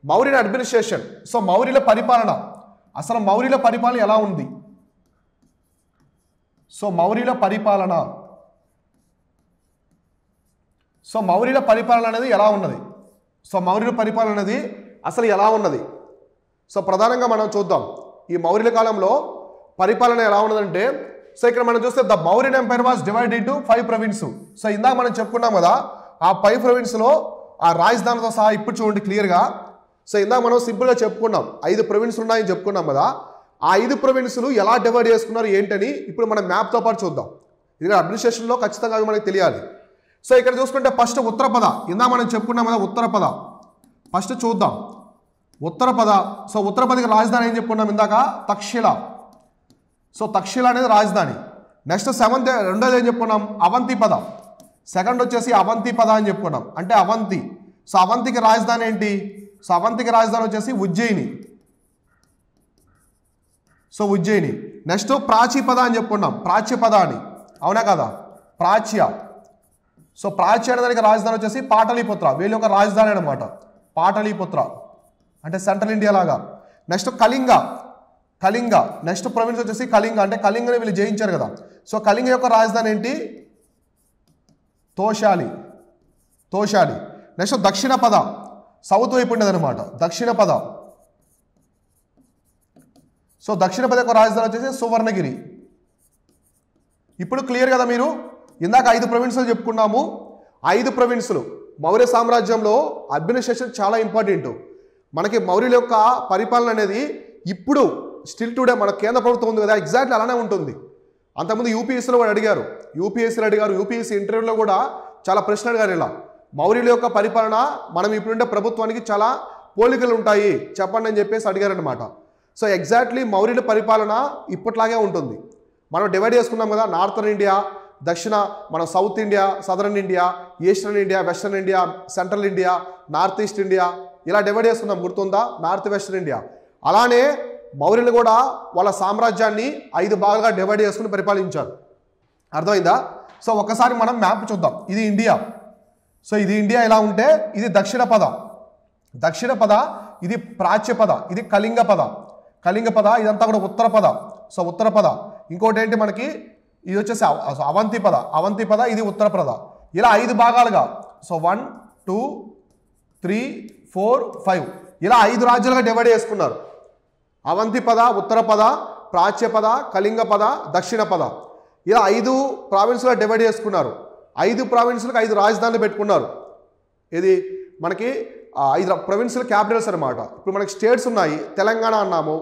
మౌర్యుల administration. So మౌర్యుల పరిపాలన, అసలు మౌర్యుల పరిపాలన ఎలా ఉంది? సో మౌర్యుల పరిపాలన అనేది ఎలా ఉన్నది? సో మౌర్యుల పరిపాలన అనేది అసలు ఎలా ఉన్నది? సో ప్రధానంగా మనం చూద్దాం ఈ మౌర్యుల కాలంలో పరిపాలన ఎలా ఉన్నదంటే, సో ఇక్కడ మనం చూస్తే the Mauryan empire was divided into 5 province. So ఇందాక మనం చెప్పుకున్నాం కదా, ఆ 5 ప్రొవిన్స్లో ఆ రాజధానితో సహా ఇప్పుడు చూడండి క్లియర్గా. సో ఇందాక మనం సింపుల్గా చెప్పుకున్నాం 5 ప్రొవిన్స్ ఉన్నాయని చెప్పుకున్నాం కదా, ఆ 5 ప్రొవిన్స్లు ఎలా డివైడ్ చేసుకున్నారు ఏంటని ఇప్పుడు మనం మ్యాప్తో పాటు చూద్దాం. ఇది అడ్మినిస్ట్రేషన్లో ఖచ్చితంగా అవి మనకి తెలియాలి. సో ఇక్కడ చూసుకుంటే ఫస్ట్ ఉత్తరపద, ఇందాక మనం చెప్పుకున్నాం కదా ఉత్తరపద, ఫస్ట్ చూద్దాం ఉత్తరపద. సో ఉత్తరపదకి రాజధాని ఏం చెప్పుకున్నాం ఇందాక? తక్షశిల. సో తక్షశిల అనేది రాజధాని. నెక్స్ట్ రెండోది ఏం చెప్పుకున్నాం? అవంతిపద. సెకండ్ వచ్చేసి అవంతిపద అని చెప్పుకున్నాం, అంటే అవంతి. సో అవంతికి రాజధాని ఏంటి? సో అవంతికి రాజధాని వచ్చేసి ఉజ్జయిని. సో ఉజ్జయిని. నెక్స్ట్ ప్రాచీపద అని చెప్పుకున్నాం, ప్రాచ్యపద అని, అవునా కదా? ప్రాచ్య. సో ప్రాచ్య అనే దానికి రాజధాని వచ్చేసి పాటలీపుత్ర, వీళ్ళ యొక్క రాజధాని అనమాట పాటలీపుత్ర, అంటే సెంట్రల్ ఇండియా లాగా. నెక్స్ట్ కళింగ. నెక్స్ట్ ప్రొవిన్స్ వచ్చేసి కళింగ, అంటే కళింగని వీళ్ళు జయించారు కదా. సో కళింగ యొక్క రాజధాని ఏంటి? తోషాలి. నెక్స్ట్ దక్షిణ పద, సౌత్ వైపు ఉండేది అనమాట దక్షిణ పద. సో దక్షిణ పద యొక్క రాజధాని వచ్చేసి సువర్ణగిరి. ఇప్పుడు క్లియర్ కదా మీరు? ఇందాక 5 ప్రొవిన్సులు చెప్పుకున్నాము. 5 ప్రొవిన్సులు మౌర్య సామ్రాజ్యంలో అడ్మినిస్ట్రేషన్ చాలా ఇంపార్టెంట్. మనకి మౌర్యుల యొక్క పరిపాలన అనేది ఇప్పుడు స్టిల్ టుడే మన కేంద్ర ప్రభుత్వం ఉంది కదా, ఎగ్జాక్ట్లీ అలానే ఉంటుంది. అంతకుముందు యూపీఎస్సీలో కూడా అడిగారు, యూపీఎస్సీ ఇంటర్వ్యూలో కూడా చాలా ప్రశ్నలు అడిగారు ఇలా, మౌర్యుల యొక్క పరిపాలన మనం ఇప్పుడుండే ప్రభుత్వానికి చాలా పోలికలు ఉంటాయి చెప్పండి అని చెప్పేసి అడిగారనమాట. సో ఎగ్జాక్ట్లీ మౌర్యుల పరిపాలన ఇప్పట్లాగే ఉంటుంది. మనం డివైడ్ చేసుకున్నాం కదా, నార్థన్ ఇండియా, మన south India, southern India, eastern India, western India, central India, north east India, ఇలా డివైడ్ చేసుకున్నాం, గుర్తుందా? North western India. అలానే మౌర్యులు కూడా వాళ్ళ సామ్రాజ్యాన్ని 5 భాగాలుగా డివైడ్ చేసుకుని పరిపాలించారు. అర్థమైందా? సో ఒకసారి మనం మ్యాప్ చూద్దాం. ఇది ఇండియా. సో ఇది ఇండియా ఇలా ఉంటే ఇది దక్షిణ పద, ఇది ప్రాచ్యపద, ఇది కళింగ పద, ఇదంతా కూడా ఉత్తరపద. సో ఉత్తరపద. ఇంకోటి ఏంటి మనకి? ఇది వచ్చేసి అవంతిపద, ఇది ఉత్తరపద. ఇలా 5 భాగాలుగా, సో 1 2 3 4 5 ఇలా 5 రాజ్యాలుగా డివైడ్ చేసుకున్నారు. అవంతిపద, ఉత్తరపద, ప్రాచ్యపద, కళింగపద, దక్షిణ పద, ఇలా 5 ప్రావిన్స్గా డివైడ్ చేసుకున్నారు. 5 ప్రావిన్స్లకు 5 రాజధానులు పెట్టుకున్నారు. ఇది మనకి 5 ప్రొవిన్సుల క్యాపిటల్స్ అనమాట. ఇప్పుడు మనకి స్టేట్స్ ఉన్నాయి, తెలంగాణ అన్నాము,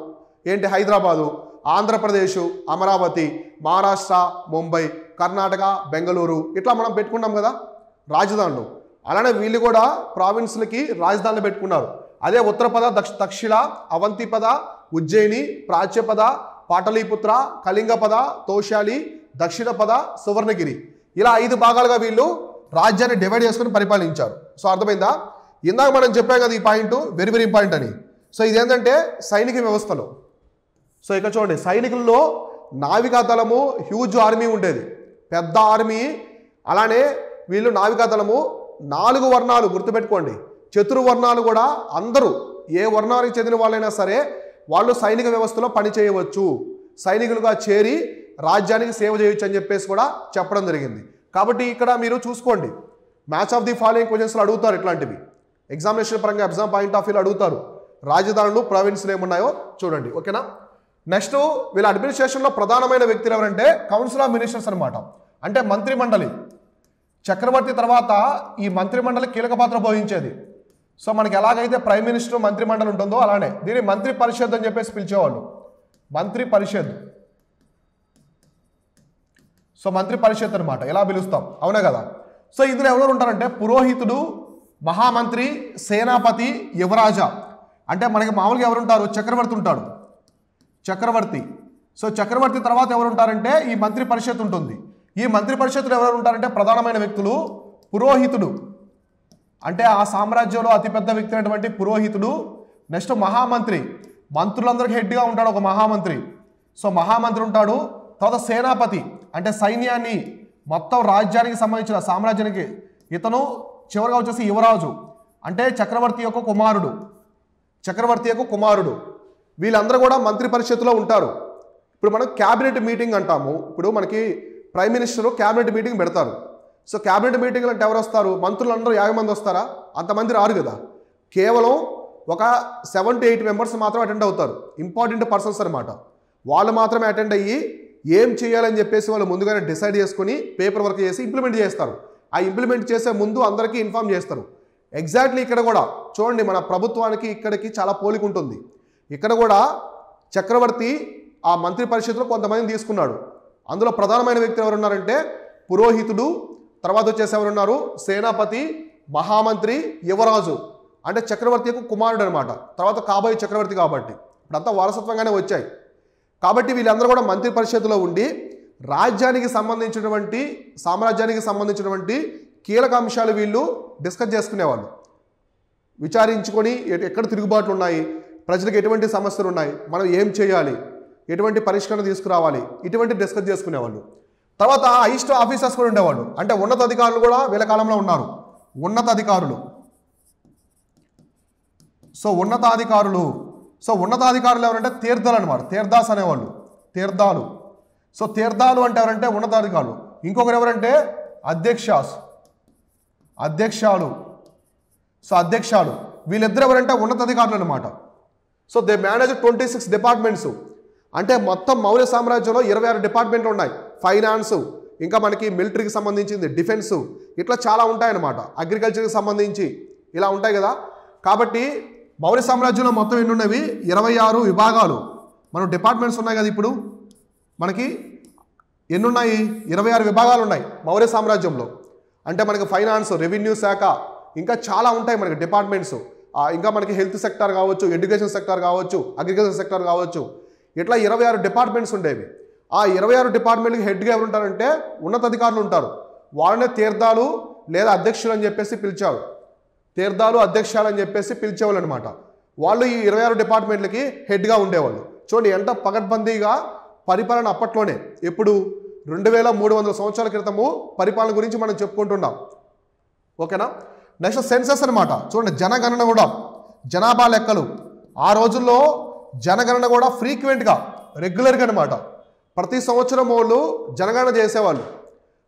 ఏంటి? హైదరాబాదు, ఆంధ్రప్రదేశ్ అమరావతి, మహారాష్ట్ర ముంబై, కర్ణాటక బెంగళూరు, ఇట్లా మనం పెట్టుకున్నాం కదా రాజధానులు. అలానే వీళ్ళు కూడా ప్రావిన్స్లకి రాజధానులు పెట్టుకున్నారు. అదే ఉత్తరపద, తక్షశిల, అవంతిపద, ఉజ్జయిని, ప్రాచ్యపద, పాటలీపుత్ర, కళింగపద, తోషాలి, దక్షిణ పద, సువర్ణగిరి, ఇలా 5 భాగాలుగా వీళ్ళు రాజ్యాన్ని డివైడ్ చేసుకుని పరిపాలించారు. సో అర్థమైందా? ఇందాక మనం చెప్పాం కదా ఈ పాయింట్ వెరీ వెరీ ఇంపార్టెంట్ అని. సో ఇదేంటంటే సైనిక వ్యవస్థలో. సో ఇక్కడ చూడండి, సైనికుల్లో నావికాదళము హ్యూజ్ ఆర్మీ ఉండేది, పెద్ద ఆర్మీ. అలానే వీళ్ళు నావికాదళము 4 వర్ణాలు గుర్తుపెట్టుకోండి, చతుర్వర్ణాలు కూడా అందరూ ఏ వర్ణానికి చెందిన వాళ్ళైనా సరే వాళ్ళు సైనిక వ్యవస్థలో పనిచేయవచ్చు, సైనికులుగా చేరి రాజ్యానికి సేవ చేయొచ్చు అని చెప్పేసి కూడా చెప్పడం జరిగింది. కాబట్టి ఇక్కడ మీరు చూసుకోండి, మ్యాచ్ ఆఫ్ ది ఫాలోయింగ్ క్వశ్చన్స్లో అడుగుతారు ఇట్లాంటివి, ఎగ్జామినేషన్ పరంగా ఎగ్జామ్ పాయింట్ ఆఫ్ వ్యూలో అడుగుతారు. రాజధానులు ప్రావిన్స్లు ఏమున్నాయో చూడండి, ఓకేనా? నెక్స్ట్ వీళ్ళ అడ్మినిస్ట్రేషన్లో ప్రధానమైన వ్యక్తులు ఎవరంటే కౌన్సిల్ ఆఫ్ మినిస్టర్స్ అనమాట, అంటే మంత్రిమండలి. చక్రవర్తి తర్వాత ఈ మంత్రిమండలి కీలక పాత్ర పోషించేది. సో మనకి ఎలాగైతే ప్రైమ్ మినిస్టర్ మంత్రిమండలి ఉంటుందో అలానే దీన్ని మంత్రి పరిషత్ అని చెప్పేసి పిలిచేవాళ్ళు, మంత్రి పరిషత్. సో మంత్రి పరిషత్ అనమాట, ఎలా పిలుస్తాం, అవునా కదా? సో ఇందులో ఎవరు ఉంటారంటే పురోహితుడు, మహామంత్రి, సేనాపతి, యువరాజా. అంటే మనకి మామూలుగా ఎవరు ఉంటారు? చక్రవర్తి ఉంటాడు, చక్రవర్తి. సో చక్రవర్తి తర్వాత ఎవరు ఉంటారంటే ఈ మంత్రి పరిషత్ ఉంటుంది. ఈ మంత్రి పరిషత్తులో ఎవరు ఉంటారంటే ప్రధానమైన వ్యక్తులు పురోహితుడు, అంటే ఆ సామ్రాజ్యంలో అతిపెద్ద వ్యక్తి అయినటువంటి పురోహితుడు. నెక్స్ట్ మహామంత్రి, మంత్రులందరికీ హెడ్గా ఉంటాడు ఒక మహామంత్రి. సో మహామంత్రి ఉంటాడు. తర్వాత సేనాపతి, అంటే సైన్యాన్ని మొత్తం రాజ్యానికి సంబంధించిన సామ్రాజ్యానికి ఇతను. చివరిగా వచ్చేసి యువరాజు, అంటే చక్రవర్తి యొక్క కుమారుడు. చక్రవర్తి యొక్క కుమారుడు. వీళ్ళందరూ కూడా మంత్రి పరిషత్తులో ఉంటారు. ఇప్పుడు మనం క్యాబినెట్ మీటింగ్ అంటాము. ఇప్పుడు మనకి ప్రైమ్ మినిస్టర్ క్యాబినెట్ మీటింగ్ పెడతారు. సో క్యాబినెట్ మీటింగ్ అంటే ఎవరు వస్తారు? మంత్రులందరూ 50 మంది వస్తారా? అంతమంది రారు కదా. కేవలం ఒక 7 to 8 మెంబర్స్ మాత్రం అటెండ్ అవుతారు. ఇంపార్టెంట్ పర్సన్స్ అనమాట. వాళ్ళు మాత్రమే అటెండ్ అయ్యి ఏం చేయాలని చెప్పేసి వాళ్ళు ముందుగానే డిసైడ్ చేసుకుని పేపర్ వర్క్ చేసి ఇంప్లిమెంట్ చేస్తారు. ఆ ఇంప్లిమెంట్ చేసే ముందు అందరికీ ఇన్ఫార్మ్ చేస్తారు. ఎగ్జాక్ట్లీ ఇక్కడ కూడా చూడండి, మన ప్రభుత్వానికి ఇక్కడికి చాలా పోలిక ఉంటుంది. ఇక్కడ కూడా చక్రవర్తి ఆ మంత్రి పరిషత్తులో కొంతమందిని తీసుకున్నాడు. అందులో ప్రధానమైన వ్యక్తులు ఎవరున్నారంటే పురోహితుడు, తర్వాత వచ్చేసి ఎవరున్నారు? సేనాపతి, మహామంత్రి, యువరాజు. అంటే చక్రవర్తి యొక్క కుమారుడు అనమాట. తర్వాత కాబోయే చక్రవర్తి కాబట్టి ఇప్పుడంతా వారసత్వంగానే వచ్చాయి. కాబట్టి వీళ్ళందరూ కూడా మంత్రి పరిషత్తులో ఉండి రాజ్యానికి సంబంధించినటువంటి సామ్రాజ్యానికి సంబంధించినటువంటి కీలక అంశాలు వీళ్ళు డిస్కస్ చేసుకునేవాళ్ళు. విచారించుకొని ఎక్కడ తిరుగుబాట్లు ఉన్నాయి, ప్రజలకు ఎటువంటి సమస్యలు ఉన్నాయి, మనం ఏం చేయాలి, ఎటువంటి పరిష్కరణ తీసుకురావాలి, ఇటువంటి డిస్కస్ చేసుకునేవాళ్ళు. తర్వాత హైయెస్ట్ ఆఫీసర్స్ కూడా ఉండేవాళ్ళు. అంటే ఉన్నతాధికారులు కూడా వీళ్ళ కాలంలో ఉన్నారు. ఉన్నతాధికారులు. సో ఉన్నతాధికారులు ఎవరంటే తీర్థాలు అనమాట. తీర్థాస్ అనేవాళ్ళు. తీర్థాలు. సో తీర్థాలు అంటే ఎవరంటే ఉన్నతాధికారులు. ఇంకొకరు ఎవరంటే అధ్యక్షాలు. సో అధ్యక్షాలు వీళ్ళిద్దరు ఎవరంటే ఉన్నతాధికారులు అనమాట. So they manage 26 departments. అంటే మొత్తం మౌర్య సామ్రాజ్యంలో 26 డిపార్ట్మెంట్లు ఉన్నాయి. ఫైనాన్స్, ఇంకా మనకి మిలిటరీకి సంబంధించింది, డిఫెన్స్, ఇట్లా చాలా ఉంటాయన్నమాట. అగ్రికల్చర్కి సంబంధించి ఇలా ఉంటాయి కదా. కాబట్టి మౌర్య సామ్రాజ్యంలో మొత్తం ఎన్ని ఉన్నవి? 26 విభాగాలు. మనం డిపార్ట్మెంట్స్ ఉన్నాయి కదా. ఇప్పుడు మనకి ఎన్ని ఉన్నాయి? 26 విభాగాలు ఉన్నాయి మౌర్య సామ్రాజ్యంలో. అంటే మనకి ఫైనాన్స్, రెవెన్యూ శాఖ, ఇంకా చాలా ఉంటాయి మనకి డిపార్ట్మెంట్స్. ఇంకా మనకి హెల్త్ సెక్టార్ కావచ్చు, ఎడ్యుకేషన్ సెక్టార్ కావచ్చు, అగ్రికల్చర్ సెక్టార్ కావచ్చు, ఇట్లా 26 డిపార్ట్మెంట్స్ ఉండేవి. ఆ 26 డిపార్ట్మెంట్కి హెడ్గా ఎవరు ఉంటారంటే ఉన్నతాధికారులు ఉంటారు. వాళ్ళనే తీర్థాలు లేదా అధ్యక్షులు అని చెప్పేసి పిలిచారు. తీర్థాలు, అధ్యక్షాలు అని చెప్పేసి పిలిచేవాళ్ళు అనమాట. వాళ్ళు ఈ 26 డిపార్ట్మెంట్లకి హెడ్గా ఉండేవాళ్ళు. చూడండి ఎంత పకడ్బందీగా పరిపాలన అప్పట్లోనే. ఎప్పుడు 2300 సంవత్సరాల క్రితము పరిపాలన గురించి మనం చెప్పుకుంటున్నాం. ఓకేనా. నెక్స్ట్ సెన్సస్ అనమాట. చూడండి జనగణన కూడా, జనాభా లెక్కలు. ఆ రోజుల్లో జనగణన కూడా ఫ్రీక్వెంట్గా, రెగ్యులర్గా అనమాట. ప్రతి సంవత్సరం వాళ్ళు జనగణన చేసేవాళ్ళు.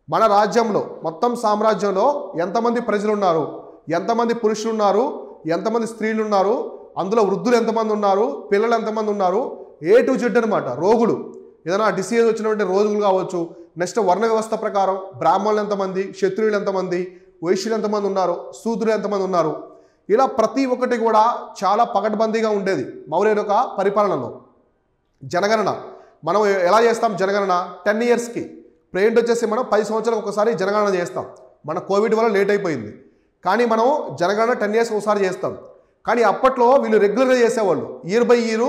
మన రాజ్యంలో మొత్తం సామ్రాజ్యంలో ఎంతమంది ప్రజలు ఉన్నారు, ఎంతమంది పురుషులు ఉన్నారు, ఎంతమంది స్త్రీలు ఉన్నారు, అందులో వృద్ధులు ఎంతమంది ఉన్నారు, పిల్లలు ఎంతమంది ఉన్నారు, A to Z అనమాట. రోగులు, ఏదైనా డిసీజ్ వచ్చినటువంటి రోగులు కావచ్చు. నెక్స్ట్ వర్ణ వ్యవస్థ ప్రకారం బ్రాహ్మణులు ఎంతమంది, క్షత్రియులు ఎంతమంది, వైశ్యులు ఎంతమంది ఉన్నారు, శూద్రులు ఎంతమంది ఉన్నారు, ఇలా ప్రతి ఒక్కటి కూడా చాలా పకడ్బందీగా ఉండేది మౌర్యుల యొక్క పరిపాలనలో. జనగణన మనం ఎలా చేస్తాం? జనగణన 10 ఇయర్స్కి. ప్రేంట్ వచ్చేసి మనం 10 సంవత్సరాలకు ఒకసారి జనగణన చేస్తాం. మన కోవిడ్ వల్ల లేట్ అయిపోయింది, కానీ మనం జనగణన 10 ఇయర్స్కి ఒకసారి చేస్తాం. కానీ అప్పట్లో వీళ్ళు రెగ్యులర్గా చేసేవాళ్ళు. ఇయర్ బై ఇయర్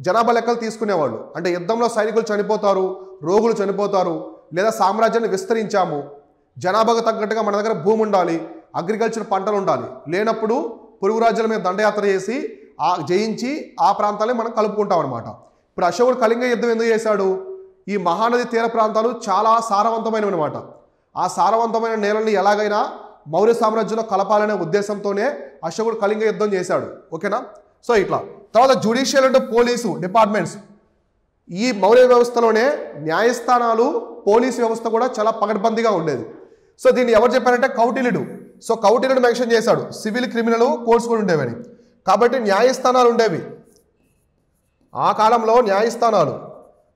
జనాభా లెక్కలు తీసుకునేవాళ్ళు. అంటే యుద్ధంలో సైనికులు చనిపోతారు, రోగులు చనిపోతారు, లేదా సామ్రాజ్యాన్ని విస్తరించాము, జనాభాకు తగ్గట్టుగా మన దగ్గర భూమి ఉండాలి, అగ్రికల్చర్ పంటలు ఉండాలి, లేనప్పుడు పొరుగు రాజ్యాల మీద దండయాత్ర చేసి జయించి ఆ ప్రాంతాలని మనం కలుపుకుంటాం అనమాట. ఇప్పుడు అశోకుడు కళింగ యుద్ధం ఎందుకు చేశాడు? ఈ మహానది తీర ప్రాంతాలు చాలా సారవంతమైనవి అనమాట. ఆ సారవంతమైన నేలని ఎలాగైనా మౌర్య సామ్రాజ్యంలో కలపాలనే ఉద్దేశంతోనే అశోకుడు కళింగ యుద్ధం చేశాడు. ఓకేనా. సో ఇట్లా. తర్వాత జ్యుడిషియల్ అండ్ పోలీసు డిపార్ట్మెంట్స్. ఈ మౌర్య వ్యవస్థలోనే న్యాయస్థానాలు, పోలీసు వ్యవస్థ కూడా చాలా పకడ్బందీగా ఉండేది. సో దీన్ని ఎవరు చెప్పారంటే కౌటిల్యుడు. సో కౌటిల్యుడు మెన్షన్ చేశాడు సివిల్, క్రిమినల్ కోర్ట్స్ కూడా ఉండేవని. కాబట్టి న్యాయస్థానాలు ఉండేవి ఆ కాలంలో.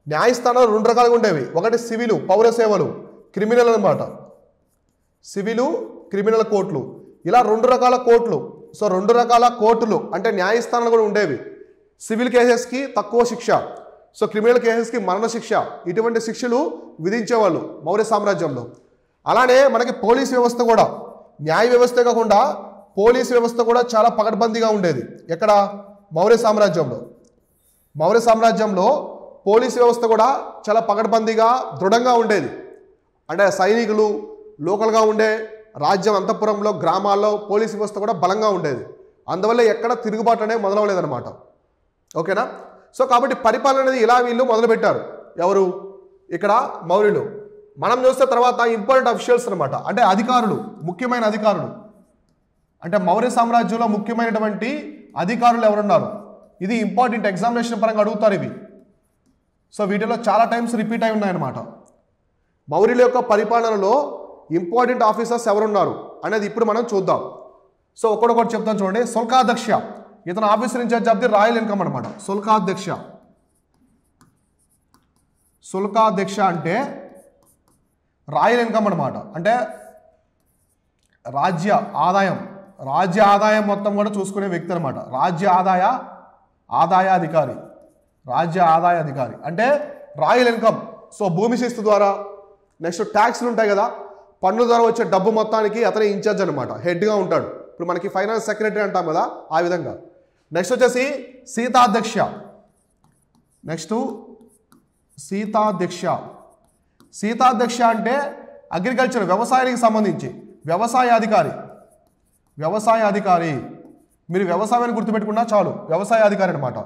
న్యాయస్థానాలు 2 రకాలుగా ఉండేవి. ఒకటి సివిలు, పౌర సేవలు, క్రిమినల్ అనమాట. సివిలు, క్రిమినల్ కోర్టులు, ఇలా 2 రకాల కోర్టులు. సో 2 రకాల కోర్టులు అంటే న్యాయస్థానాలు కూడా ఉండేవి. సివిల్ కేసెస్కి తక్కువ శిక్ష, సో క్రిమినల్ కేసెస్కి మరణశిక్ష, ఇటువంటి శిక్షలు విధించేవాళ్ళు మౌర్య సామ్రాజ్యంలో. అలానే మనకి పోలీస్ వ్యవస్థ కూడా, న్యాయ వ్యవస్థ కాకుండా పోలీస్ వ్యవస్థ కూడా చాలా పకడ్బందీగా ఉండేది. ఎక్కడ? మౌర్య సామ్రాజ్యంలో పోలీస్ వ్యవస్థ కూడా చాలా పకడ్బందీగా, దృఢంగా ఉండేది. అంటే సైనికులు, లోకల్గా ఉండే రాజ్యం అంతఃపురంలో, గ్రామాల్లో పోలీస్ వ్యవస్థ కూడా బలంగా ఉండేది. అందువల్ల ఎక్కడ తిరుగుబాటు అనేది మొదలవలేదన్నమాట. ఓకేనా. సో కాబట్టి పరిపాలన అనేది ఇలా వీళ్ళు మొదలుపెట్టారు. ఎవరు? ఇక్కడ మౌర్యులు. మనం చూస్తే తర్వాత ఇంపార్టెంట్ అఫీషియల్స్ అనమాట. అంటే అధికారులు, ముఖ్యమైన అధికారులు. అంటే మౌర్య సామ్రాజ్యంలో ముఖ్యమైనటువంటి అధికారులు ఎవరున్నారు? ఇది ఇంపార్టెంట్, ఎగ్జామినేషన్ పరంగా అడుగుతారు ఇవి. సో వీటిలో చాలా టైమ్స్ రిపీట్ అయి ఉన్నాయన్నమాట. మౌర్యుల యొక్క పరిపాలనలో ఇంపార్టెంట్ ఆఫీసర్స్ ఎవరున్నారు అనేది ఇప్పుడు మనం చూద్దాం. సో ఒక్కొక్కటి చెప్తాను చూడండి. శుల్కాధ్యక్ష, ఇతను officer in charge of the royal income అనమాట. శుల్కాధ్యక్ష, శుల్కాధ్యక్ష అంటే రాయల్ ఇన్కమ్ అనమాట. అంటే రాజ్య ఆదాయం మొత్తం కూడా చూసుకునే వ్యక్తి అనమాట. ఆదాయాధికారి అంటే రాయల్ ఇన్కమ్. సో భూమి శిస్తు ద్వారా, నెక్స్ట్ ట్యాక్స్లు ఉంటాయి కదా, పన్ను ద్వారా వచ్చే డబ్బు మొత్తానికి అతనే ఇన్ఛార్జ్ అనమాట, హెడ్గా ఉంటాడు. ఇప్పుడు మనకి ఫైనాన్స్ సెక్రటరీ అంటాం కదా, ఆ విధంగా. నెక్స్ట్ వచ్చేసి సీతాధ్యక్ష. సీతాధ్యక్ష అంటే అగ్రికల్చర్, వ్యవసాయానికి సంబంధించి వ్యవసాయ అధికారి. మీరు వ్యవసాయాన్ని గుర్తుపెట్టుకున్నా చాలు, వ్యవసాయ అధికారి అనమాట.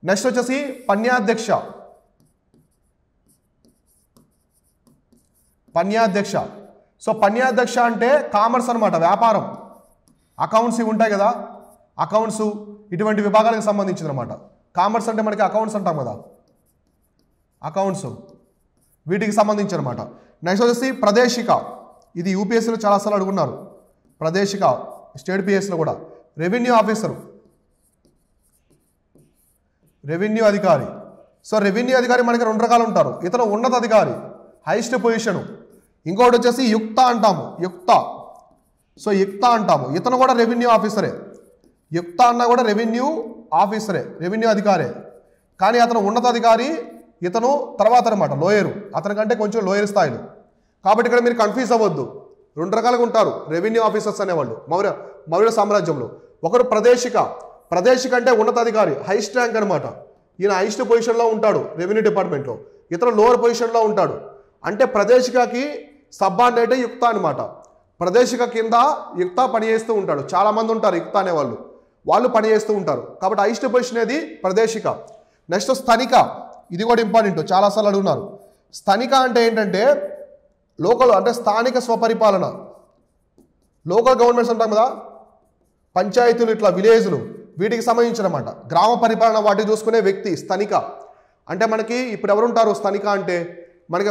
నెక్స్ట్ వచ్చేసి పన్యాధ్యక్ష. సో పన్యాధ్యక్ష అంటే కామర్స్ అనమాట, వ్యాపారం. అకౌంట్స్ ఇవి ఉంటాయి కదా, అకౌంట్స్ ఇటువంటి విభాగాలకు సంబంధించింది అనమాట. కామర్స్ అంటే మనకి అకౌంట్స్ అంటాం కదా, అకౌంట్స్ వీటికి సంబంధించి అనమాట. నెక్స్ట్ వచ్చేసి ప్రదేశిక. ఇది యూపీఎస్సీలో చాలాసార్లు అడుగున్నారు. ప్రదేశిక స్టేట్ పిఎస్లో కూడా. రెవెన్యూ ఆఫీసరు, రెవెన్యూ అధికారి. సో రెవెన్యూ అధికారి మనకి 2 రకాలు ఉంటారు. ఇతను ఉన్నత అధికారి, హైయెస్ట్ పొజిషను. ఇంకొకటి వచ్చేసి యుక్త అంటాము. ఇతను కూడా రెవెన్యూ ఆఫీసరే. యుక్త అన్నా కూడా రెవెన్యూ ఆఫీసరే, రెవెన్యూ అధికారే. కానీ అతను ఉన్నతాధికారి, ఇతను తర్వాత అనమాట, లోయరు. అతనికంటే కొంచెం లోయర్ స్థాయిలో. కాబట్టి ఇక్కడ మీరు కన్ఫ్యూజ్ అవ్వద్దు. 2 రకాలుగా ఉంటారు రెవెన్యూ ఆఫీసర్స్ అనేవాళ్ళు మౌర్య సామ్రాజ్యంలో. ఒకడు ప్రదేశిక అంటే ఉన్నతాధికారి, హైయెస్ట్ ర్యాంక్ అనమాట. ఈయన హైయెస్ట్ పొజిషన్లో ఉంటాడు రెవెన్యూ డిపార్ట్మెంట్లో. ఇతను లోవర్ పొజిషన్లో ఉంటాడు. అంటే ప్రదేశికకి సబ్ఆర్డినేటే యుక్త అనమాట. ప్రదేశిక కింద యుక్త పనిచేస్తూ ఉంటాడు. చాలామంది ఉంటారు యుక్త అనేవాళ్ళు, వాళ్ళు పనిచేస్తూ ఉంటారు. కాబట్టి హైయెస్ట్ పొజిషన్ అనేది ప్రదేశిక. నెక్స్ట్ స్థనిక. ఇది కూడా ఇంపార్టెంట్, చాలాసార్లు అడుగున్నారు. స్థనిక అంటే ఏంటంటే లోకల్, అంటే స్థానిక స్వపరిపాలన. లోకల్ గవర్నమెంట్స్ అంటాం కదా, పంచాయతీలు, ఇట్లా విలేజ్లు, వీటికి సంబంధించినమాట. గ్రామ పరిపాలన వాటికి చూసుకునే వ్యక్తి స్థనిక. అంటే మనకి ఇప్పుడు ఎవరుంటారు స్థనిక అంటే, మనకి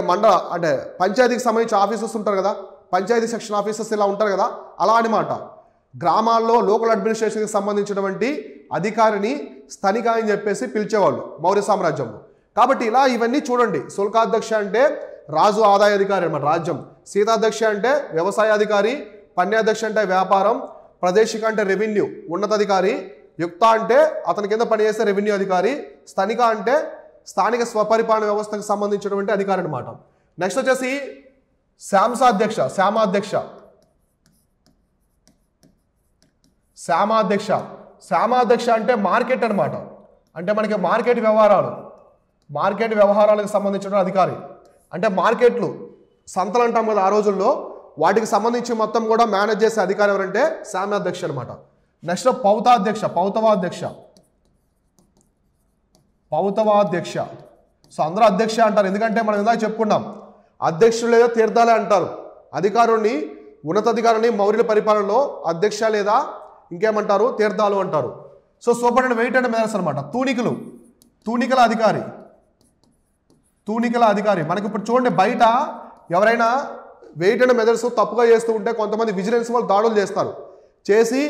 అంటే పంచాయతీకి సంబంధించి ఆఫీసర్స్ ఉంటారు కదా, పంచాయతీ సెక్షన్ ఆఫీసర్స్ ఇలా ఉంటారు కదా, అలా అనమాట. గ్రామాల్లో లోకల్ అడ్మినిస్ట్రేషన్కి సంబంధించినటువంటి అధికారిని స్థనిక అని చెప్పేసి పిలిచేవాళ్ళు మౌర్య సామ్రాజ్యంలో. కాబట్టి ఇలా ఇవన్నీ చూడండి. శుల్కాధ్యక్ష అంటే రాజు ఆదాయాధికారి అనమాట, రాజ్యం. సీతాధ్యక్ష అంటే వ్యవసాయ అధికారి. పన్యాధ్యక్ష అంటే వ్యాపారం. ప్రదేశిక అంటే రెవెన్యూ, ఉన్నతాధికారి. యుక్త అంటే అతని కింద పనిచేసే రెవెన్యూ అధికారి. స్థనిక అంటే స్థానిక స్వపరిపాలన వ్యవస్థకు సంబంధించినటువంటి అధికారి అనమాట. నెక్స్ట్ వచ్చేసి శ్యామాధ్యక్ష అంటే మార్కెట్ అనమాట. అంటే మనకి మార్కెట్ వ్యవహారాలకు సంబంధించిన అధికారి. అంటే మార్కెట్లు, సంతలు అంటాం కదా ఆ రోజుల్లో, వాటికి సంబంధించి మొత్తం కూడా మేనేజ్ చేసే అధికారి ఎవరంటే శ్యామాధ్యక్ష అనమాట. నెక్స్ట్ పౌతవాధ్యక్ష. సో అందరూ అధ్యక్ష అంటారు, ఎందుకంటే మనం ఇందాక చెప్పుకున్నాం, అధ్యక్షుడు లేదా తీర్థాలే అంటారు. అధికారుని, ఉన్నతాధికారిని మౌర్యుల పరిపాలనలో అధ్యక్ష లేదా ఇంకేమంటారు, తీర్థాలు అంటారు. So superintendent weight and measures అనమాట. తూనికల అధికారి. మనకి ఇప్పుడు చూడండి, బయట ఎవరైనా వెయిట్ అండ్ మెజర్స్ తప్పుగా చేస్తూ ఉంటే కొంతమంది విజిలెన్స్ వాళ్ళు దాడులు చేసి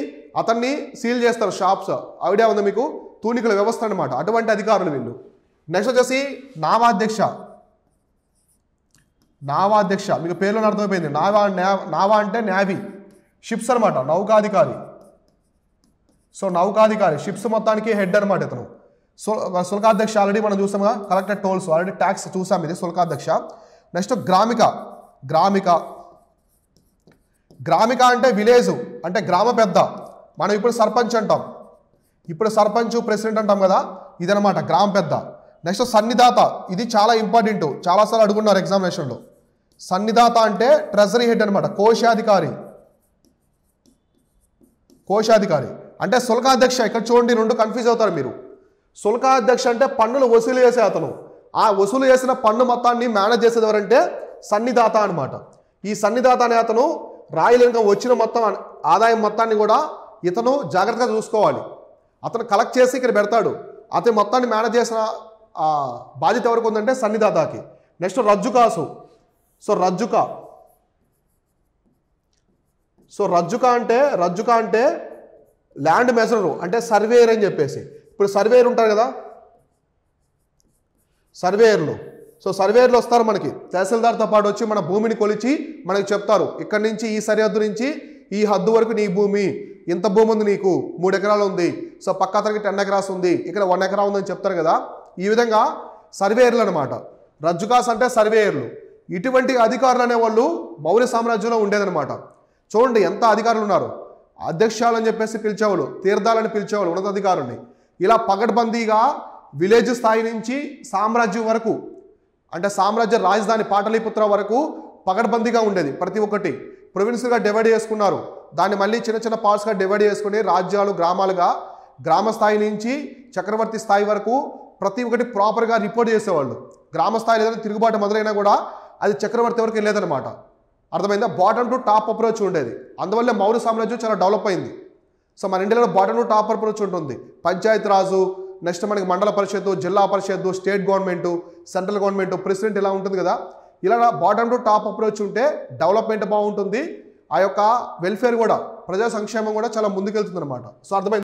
అతన్ని సీల్ చేస్తారు షాప్స్. ఐడియా ఉందా మీకు? తూనికల వ్యవస్థ అనమాట, అటువంటి అధికారులు వీళ్ళు. నెక్స్ట్ వచ్చేసి నావాధ్యక్ష. మీకు పేర్లో అర్థమైపోయింది. నావా అంటే నేవీ, షిప్స్ అనమాట, నౌకాధికారి. సో నౌకాధికారి, షిప్స్ మొత్తానికి హెడ్ అనమాట ఇతను. శుల్కాధ్యక్ష ఆల్రెడీ మనం చూసాముగా, కలెక్టర్ టోల్స్, ఆల్రెడీ ట్యాక్స్ చూసాం, ఇది శుల్కాధ్యక్ష. నెక్స్ట్ గ్రామిక అంటే విలేజ్, అంటే గ్రామ పెద్ద. మనం ఇప్పుడు సర్పంచ్ అంటాం, ప్రెసిడెంట్ అంటాం కదా, ఇదనమాట గ్రామ పెద్ద. నెక్స్ట్ సన్నిధాత. ఇది చాలా ఇంపార్టెంట్, చాలాసార్లు అడుగున్నారు ఎగ్జామినేషన్లో. సన్నిధాత అంటే ట్రెజరీ హెడ్ అనమాట, కోశాధికారి. అంటే శుల్కాధ్యక్ష. ఇక్కడ చూడండి, 2 కన్ఫ్యూజ్ అవుతారు మీరు. శుల్కాధ్యక్ష అంటే పన్నులు వసూలు చేసే అతను. ఆ వసూలు చేసిన పన్ను మొత్తాన్ని మేనేజ్ చేసేది ఎవరంటే సన్నిధాత అనమాట. ఈ సన్నిధాత అనే అతను రాయల్ ఇన్కమ్ వచ్చిన మొత్తం ఆదాయం మొత్తాన్ని కూడా ఇతను జాగ్రత్తగా చూసుకోవాలి. అతను కలెక్ట్ చేసి ఇక్కడ పెడతాడు. అతను మొత్తాన్ని మేనేజ్ చేసిన బాధ్యత ఎవరికి ఉందంటే సన్నిదాతకి. నెక్స్ట్ రజ్జుకాసు. సో రజ్జుక అంటే ల్యాండ్ మెజరరు, అంటే సర్వేయర్ అని చెప్పేసి. ఇప్పుడు సర్వేయర్ ఉంటారు కదా, సర్వేయర్లు. సో సర్వేయర్లు వస్తారు మనకి, తహసీల్దార్తో పాటు వచ్చి మన భూమిని కొలిచి మనకి చెప్తారు, ఇక్కడి నుంచి ఈ సరిహద్దు నుంచి ఈ హద్దు వరకు నీ భూమి, ఇంత భూమి ఉంది నీకు, 3 ఎకరాలు ఉంది, సో పక్క అతనికి 10 ఎకరాస్ ఉంది, ఇక్కడ 1 ఎకరా ఉందని చెప్తారు కదా. ఈ విధంగా సర్వేయర్లు అనమాట. రజ్జుకాస్ అంటే సర్వేయర్లు. ఇటువంటి అధికారులు అనేవాళ్ళు మౌర్య సామ్రాజ్యంలో ఉండేదన్నమాట. చూడండి ఎంత అధికారులు ఉన్నారు. అధ్యక్షాలు అని చెప్పేసి పిలిచేవాళ్ళు, తీర్థాలని పిలిచేవాళ్ళు ఉన్నతాధికారుల్ని. ఇలా పగడ్బందీగా విలేజ్ స్థాయి నుంచి సామ్రాజ్యం వరకు, అంటే సామ్రాజ్య రాజధాని పాటలీపుత్ర వరకు పగడ్బందీగా ఉండేది. ప్రతి ఒక్కటి ప్రొవిన్స్గా డివైడ్ చేసుకున్నారు. దాన్ని మళ్ళీ చిన్న చిన్న పార్ట్స్గా డివైడ్ చేసుకుని రాజ్యాలు, గ్రామాలుగా, గ్రామ స్థాయి నుంచి చక్రవర్తి స్థాయి వరకు ప్రతి ఒక్కటి ప్రాపర్గా రిపోర్ట్ చేసేవాళ్ళు. గ్రామ స్థాయిలో ఏదైనా తిరుగుబాటు మొదలైనా కూడా అది చక్రవర్తి వరకు వెళ్ళేదన్నమాట. అర్థమైందా? బాటమ్ టు టాప్ అప్రోచ్ ఉండేది. అందువల్ల మౌర్య సామ్రాజ్యం చాలా డెవలప్ అయింది. సో మన ఇండియాలో బాటమ్ టు టాప్ అప్రోచ్ ఉంటుంది. పంచాయత్ రాజు, నెక్స్ట్ మనకి మండల పరిషత్తు, జిల్లా పరిషత్తు, state government, central government, president ఇలా ఉంటుంది కదా. ఇలా బాటమ్ టు టాప్ అప్రోచ్ ఉంటే డెవలప్మెంట్ బాగుంటుంది. ఆ యొక్క వెల్ఫేర్ కూడా, ప్రజా సంక్షేమం కూడా చాలా ముందుకెళ్తుంది అనమాట. సో అర్థమైంది.